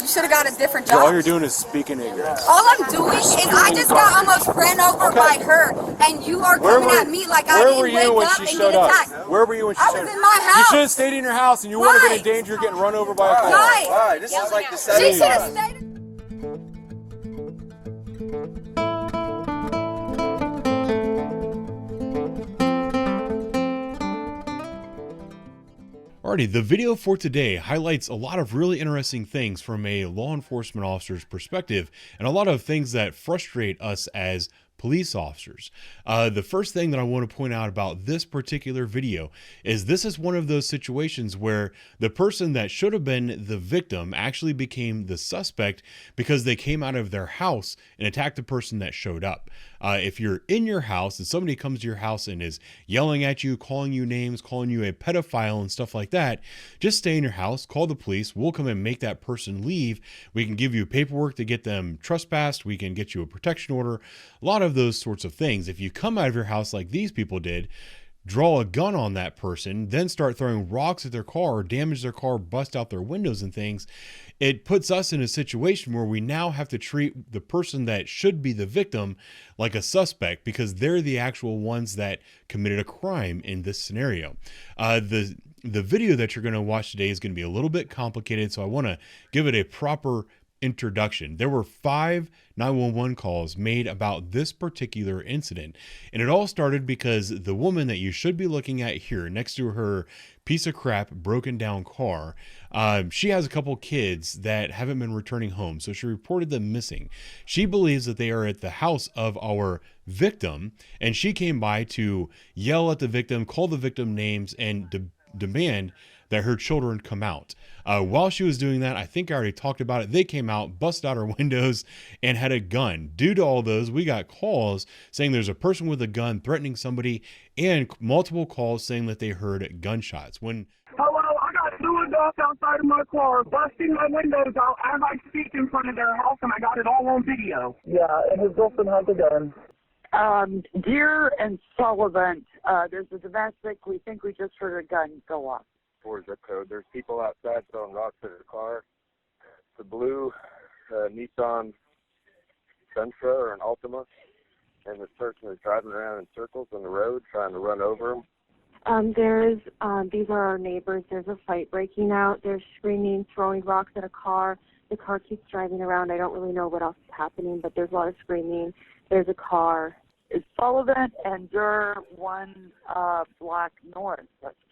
should have got a different All job. you're doing is speaking ignorance. All I'm doing is I just got almost ran over by her, and you are coming at me like I didn't wake up and get attacked. Where were you when she showed up? I was in my house. You should have stayed in your house, and you wouldn't have been in danger of getting run over by a car. Right. This is like the She should have stayed. Alrighty, the video for today highlights a lot of really interesting things from a law enforcement officer's perspective, and a lot of things that frustrate us as police officers. The first thing that I want to point out about this particular video is this is one of those situations where the person that should have been the victim actually became the suspect because they came out of their house and attacked the person that showed up. If you're in your house and somebody comes to your house and is yelling at you, calling you names, calling you a pedophile and stuff like that, just stay in your house, call the police, we'll come and make that person leave. We can give you paperwork to get them trespassed, we can get you a protection order, a lot of those sorts of things. If you come out of your house like these people did, draw a gun on that person, then start throwing rocks at their car, damage their car, bust out their windows and things, it puts us in a situation where we now have to treat the person that should be the victim like a suspect because they're the actual ones that committed a crime in this scenario. The video that you're going to watch today is going to be a little bit complicated, so I want to give it a proper introduction. There were 5 911 calls made about this particular incident, and it all started because the woman that you should be looking at here next to her piece of crap broken down car, she has a couple kids that haven't been returning home, so she reported them missing. She believes that they are at the house of our victim, and she came by to yell at the victim, call the victim names, and demand that her children come out. While she was doing that, I think I already talked about it, they came out, busted out her windows, and had a gun. Due to all those, we got calls saying there's a person with a gun threatening somebody, and multiple calls saying that they heard gunshots. Hello, I got 2 adults outside of my car busting my windows out as I speak in front of their house, and I got it all on video. Yeah, and his girlfriend has a gun. Deer and Sullivan, there's a domestic. We think we just heard a gun go off. 4 zip code. There's people outside throwing rocks at her car. It's a blue Nissan Sentra or an Altima, and this person is driving around in circles on the road trying to run over them. These are our neighbors. There's a fight breaking out. They're screaming, throwing rocks at a car. The car keeps driving around. I don't really know what else is happening, but there's a lot of screaming. There's a car. It's Sullivan and Durr, 1 block north.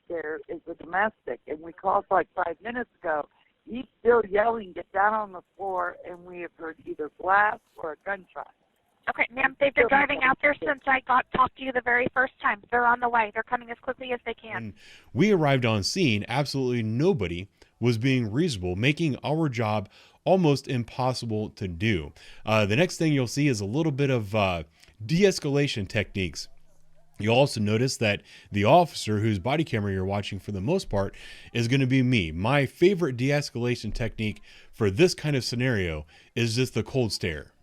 There is a domestic, and we called like 5 minutes ago. He's still yelling, get down on the floor, and we have heard either blast or a gunshot. Okay, ma'am, they've been driving out there since I talked to you the very first time. They're on the way. They're coming as quickly as they can. And we arrived on scene. Absolutely nobody was being reasonable, making our job almost impossible to do. The next thing you'll see is a little bit of de-escalation techniques. You'll also notice that the officer whose body camera you're watching for the most part is going to be me. My favorite de-escalation technique for this kind of scenario is just the cold stare.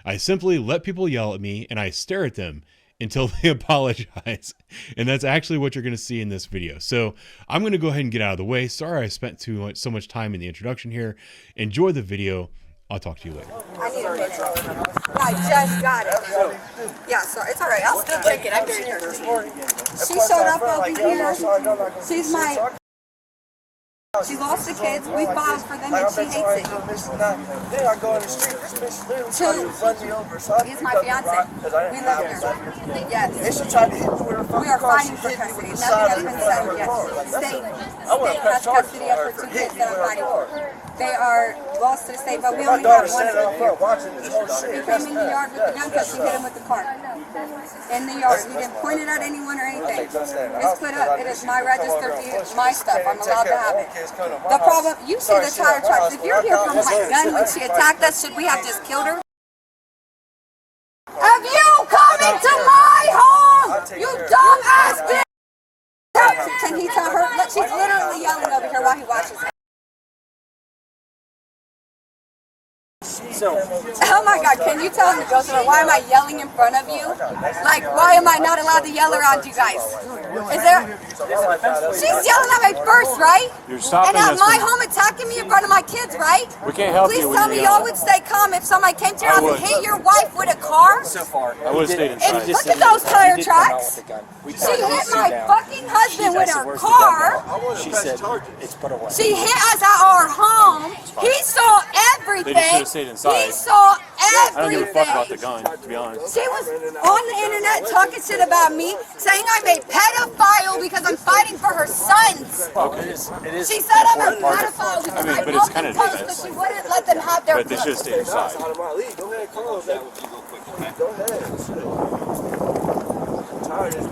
I simply let people yell at me and I stare at them until they apologize. And that's actually what you're going to see in this video. So I'm going to go ahead and get out of the way. Sorry I spent so much time in the introduction here. Enjoy the video. I'll talk to you later. I need a minute. I just got it. Yeah, sorry. It's all right. I'll still take it. I'm very nervous. She showed up over here. She's my... She lost the kids. We filed for them, and she hates it. Then I go in the street. This bitch literally tried to run me over. He's my fiance. We live here. Yes. And she tried to hit me with her We are fighting for custody. Nothing has been settled yet. State has custody of her 2 kids that are fighting for. They are lost to the state, but we only have one. He came in the yard with the gun because she hit him with the car. In the yard. He didn't point it at anyone or anything. It's put up. It is my registered vehicle, my stuff. I'm allowed to have it. The problem, you see the tire tracks. If you're here from my gun when she attacked us, should we have just killed her? Have you come into my home? You dumb ass bitch! Can he tell her? Look, she's literally yelling over here while he watches it. Oh my God, can you tell me, Joseph, why am I yelling in front of you? Like, why am I not allowed to yell around you guys? Is there? She's yelling at me first, right? You're stopping and at us my from- home attacking me in front of my kids, right? We can't help Please you when tell you're me y'all yelling. would stay calm if somebody came to your I house would. and hit your wife with a car? So far. I would have stayed inside. Look at those tire tracks. She hit my fucking husband with her car. She said it's put away. She hit us at our home. He saw everything. They just should have stayed inside. He saw I don't give a fuck about everything. the gun, to be honest. She was on the internet talking shit about me, saying I'm a pedophile because I'm fighting for her sons. It is. She said I'm a pedophile because I but it's broke kind the of post defense. because she wouldn't let them have their But they should have stayed inside. Out of my league. Go ahead, Carlos. Go ahead.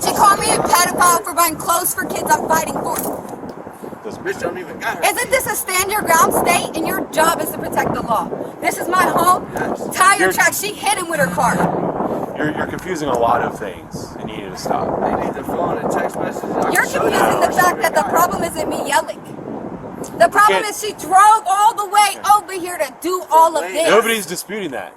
She called me a pedophile for buying clothes for kids I'm fighting for. This bitch don't even got her. Isn't this a stand your ground state? And your job is to protect the law. This is my home. Tire track. She hit him with her car. You're confusing a lot of things, and you need to stop. They need to phone and text messages. You're confusing the fact that the problem isn't me yelling. The problem is she drove all the way over here to do all of this. Nobody's disputing that.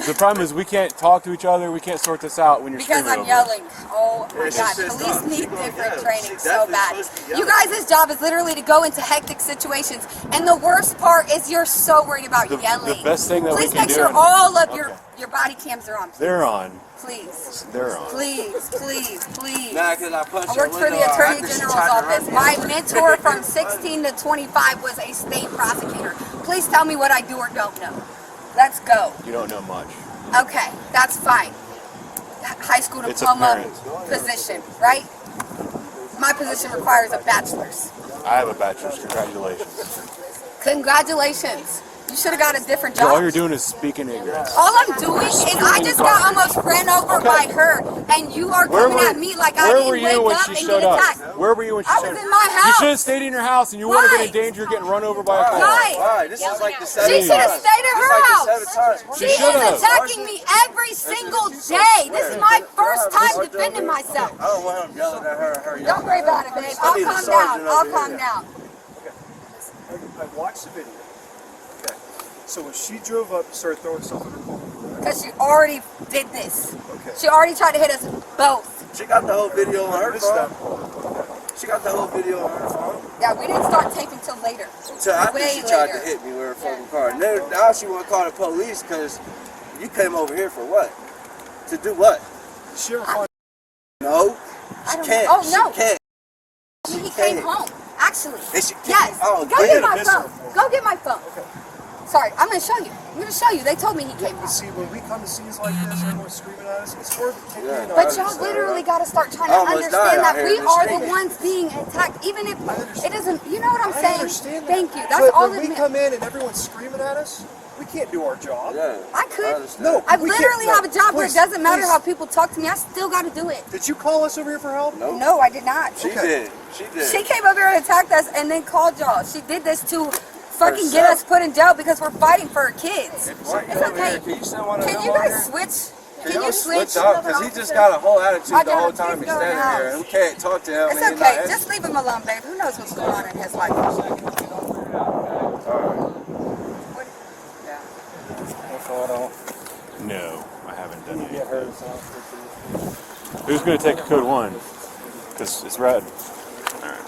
The problem is we can't talk to each other. We can't sort this out when you're Because screaming I'm over yelling. Oh my God, police need different training so bad. You guys' job is literally to go into hectic situations. And the worst part is you're so worried about yelling. The best thing that Please we can make do. sure all of your body cams are on. Please. They're on. Please. They're on. Please, please, please. Nah, because I punched I worked for the Attorney General's office. My mentor from 16 to 25 was a state prosecutor. Please tell me what I do or don't know. Let's go. You don't know much. Okay, that's fine. High school It's diploma apparent. position, right? My position requires a bachelor's. I have a bachelor's. Congratulations. Congratulations. You should have got a different All job. you're doing is speaking ignorance. All I'm doing is I just got almost ran over by her, and you are coming at me like I Where were didn't you wake when up she and showed get up? attacked. Where were you when she I showed was up? in my You house. should have stayed in your house, and you wouldn't have been in danger of getting run over by a car. Why? This is like the She should have stayed at her house. She is should've. attacking me every single day. This is my first time defending myself. I don't want him yelling at her. Don't worry about it, babe. I'll calm down. I'll calm down. I watched the video. Okay. So when she drove up, started throwing stuff in her car. Because she already did this. Okay. She already tried to hit us both. She got the whole video on her phone. She got the whole video on her phone. Yeah, we didn't start taping till later. Till after Way she tried later. to hit me with her fucking car. Now she want to call the police because you came over here for what? To do what? She ever find No. I She don't can't. know. Oh, no. She can't. He came home. Actually. And she can't. Yes. Oh, Go bring get it my up. phone. Go get my phone. Sorry, I'm going to show you. I'm going to show you. They told me he came home. See, when we come to scenes like this, everyone's screaming at us. It's hard to take in. But y'all literally got to start trying to understand that we are the ones being attacked, even if it isn't. You know what I'm saying? understand that. Thank you. That's But all when it we meant. come in and everyone's screaming at us, we can't do our job. Yeah. I could. No, I we literally can't. have a job where it Please, doesn't matter please. how people talk to me. I still got to do it. Did you call us over here for help? No, I did not. She did. She did. She came over here and attacked us and then called y'all. She did this to fucking get us put in jail because we're fighting for our kids. It's okay. Can you guys switch? Can you switch? up? Because he just got a whole attitude I the don't. whole time Please he's go in the standing there. house. And we can't talk to him. It's and he's okay. not Just leave him alone, babe. Who knows what's going on in his life? No, I haven't done it yet. Who's going to take code 1? Because it's red. Alright.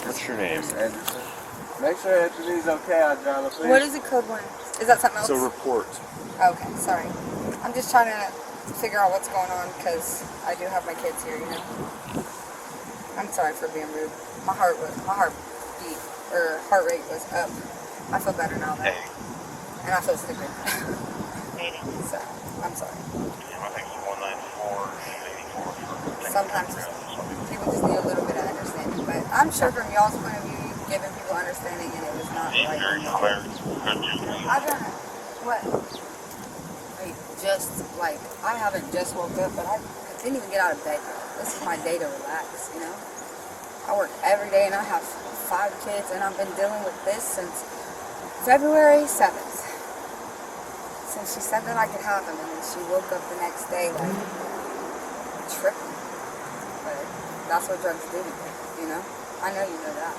What's your name? Make sure Anthony's okay, Adriana, please. What is it, code 1? Is that something else? It's a report. Okay, sorry. I'm just trying to figure out what's going on because I do have my kids here, you know. I'm sorry for being rude. My heart rate was up. I feel better now though. And I feel stupid. So, I'm sorry. Sometimes people just need a little bit of understanding, but I'm sure from y'all's point of view, you've given people understanding and it was not like... I don't know. What? Like, I haven't just woke up, but I didn't even get out of bed yet. This is my day to relax, you know? I work every day and I have 5 kids and I've been dealing with this since February 7th. Since she said that I could have him, and then she woke up the next day like tripping. But that's what drugs do to you, you know? I know you know that.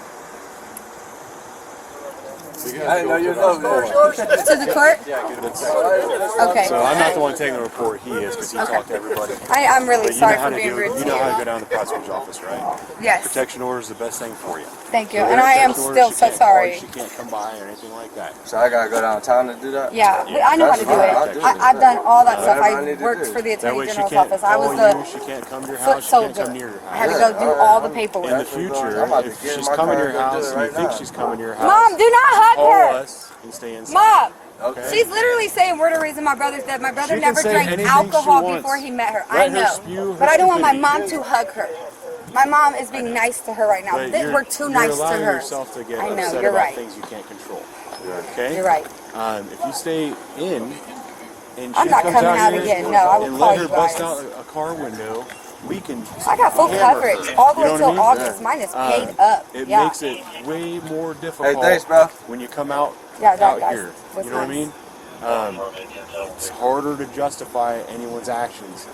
I didn't know you were over there. To the court? Okay. So I'm not the one taking the report. He is, because he talked to everybody. I'm really But sorry for being rude to you know how to go down to the prosecutor's office, right? Yes. Protection order is the best thing for you. Thank you. So And I am protection order, still she so can't call sorry. you, she can't come by or anything like that. So I gotta go downtown to do that? Yeah, I know how to do it. I've done all that stuff. I worked for the That way Attorney she General's can't office. I was call you, the she can't come to your foot house, she can't soldier. come near your I had to house. go do all the paperwork. In the future, if she's coming to your house and you think she's coming to your house, Mom, do not hug call her. us and stay inside. Mom, Okay. she's literally saying we're the reason my brother's dead. My brother She can never say drank anything alcohol she wants. before he met her. Let I her know. spew her But I don't want my stupidity. mom to hug her. My mom is being nice to her right now. But We're too nice to allowing her. yourself to get I know, upset you're about right. things you can't control. Okay? You're right. If you stay in and I'm she not comes coming out out here again. No, I will and call let her you bust guys. out a car window, we can. I got full hammer coverage her. all the You way know till what I mean? August. Mine is paid up. It Yeah. makes it way more difficult Hey, thanks, bro. when you come out Yeah, that out guy's here. was You know what I nice. mean? It's harder to justify anyone's actions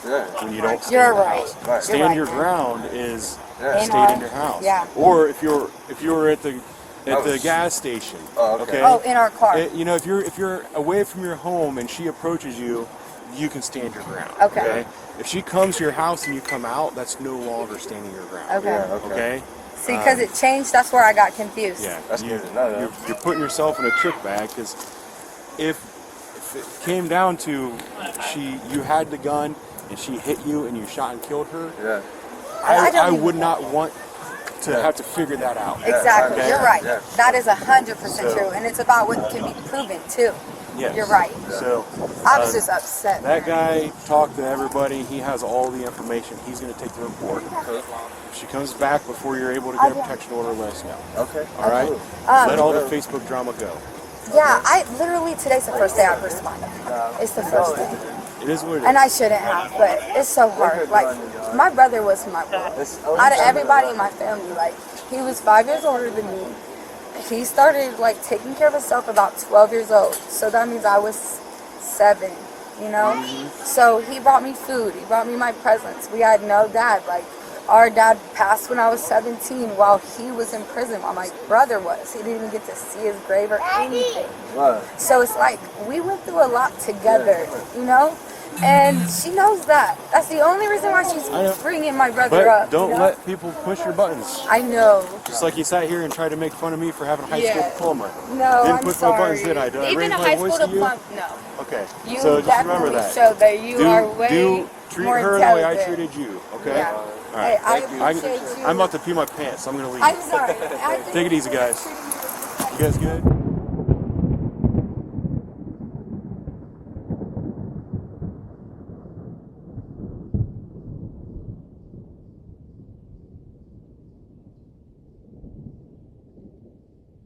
when you don't stay You're in your right. house. Right. Stand You're your right. ground is In staying our- in your house. yeah. Or if you're at the gas station. Okay. Oh, in our car. You know, if you're away from your home and she approaches you, you can stand your ground. Okay. If she comes to your house and you come out, that's no longer standing your ground. Okay. Okay. See, because it changed, that's where I got confused. Yeah, you're putting yourself in a trick bag, because if it came down to you had the gun and she hit you and you shot and killed her, I would not want to have to figure that out. Exactly. Okay? You're right. That is 100% true, and it's about what can be proven too. Yes. You're right. So I was just upset. That guy talked to everybody. He has all the information. He's going to take the report. If she comes back before you're able to get a protection order, let us know. Okay. All right. Let all the Facebook drama go. Yeah, I literally, today's the first day I've responded. It's the first day. It is what it is. And I shouldn't have, but it's so hard. Like, my brother was my brother. Out of everybody in my family, like, he was 5 years older than me. He started, like, taking care of himself about 12 years old. So that means I was 7, you know? So he brought me food. He brought me my presents. We had no dad. Like, our dad passed when I was 17 while he was in prison, while my brother was. He didn't even get to see his grave or anything. So it's like, we went through a lot together, you know? And she knows that. That's the only reason why she's bringing my brother But up. don't you know? let people push your buttons. I know. Just like you sat here and tried to make fun of me for having a high school diploma. No, Didn't I'm push sorry. my buttons, did I? Did I Even raise a my high voice school to you? diploma, no. Okay. You So just remember definitely that. showed that you are way treat more her the way I intelligent. treated you. Okay. Yeah. All right. Hey, I appreciate you. I'm about to pee my pants. So I'm gonna leave. I'm sorry. Take it easy, guys. You guys good?